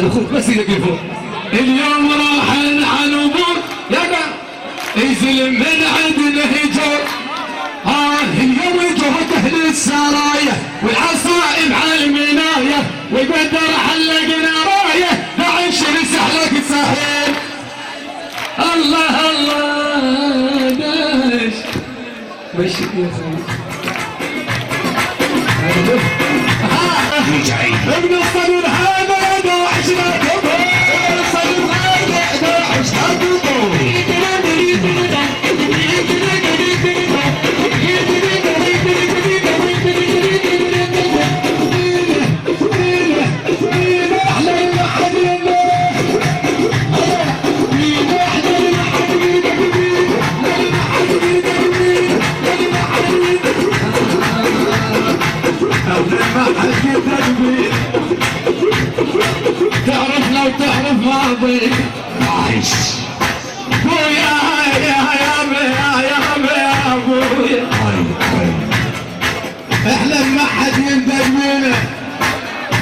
اخوك بس ايدك لفوق. اليوم راح عن ابوك يا يزلم من عندنا هجر. اليوم جهد اهل السرايا والعصائب على المنايه وقدر حلقنا رايه نعيش رسالك سهل. الله الله داش مشي يا اخوي. ابن الصدر هذا داعش لا تبهر. ابن الصدر هذا داعش لا تبهر. تعرف لو تعرف ماضي عايش بويا يا ابويا احلم ما حد يندق منه.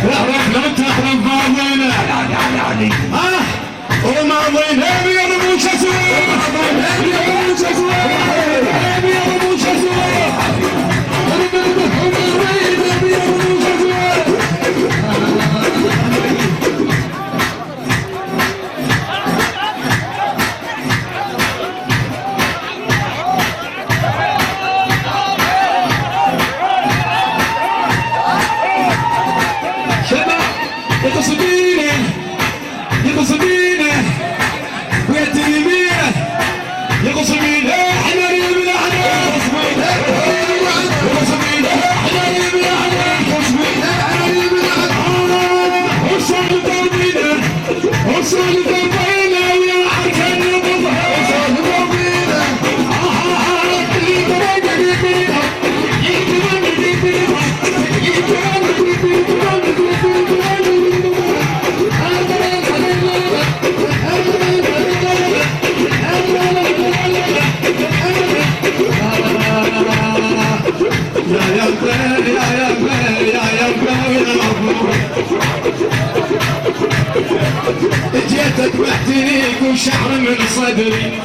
تعرف لو تعرف ماضينا وماضينا بيرموش اسود بيرموش جيتك محتريك وشعر من صدري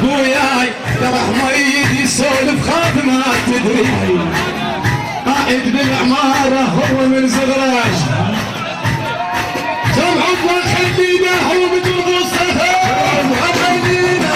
بوياي ترى ميت يسولف خاف ما تدري. قائد بالعمارة هو من صغراش سمعوا خلينا هو بتربو الصخر خلينا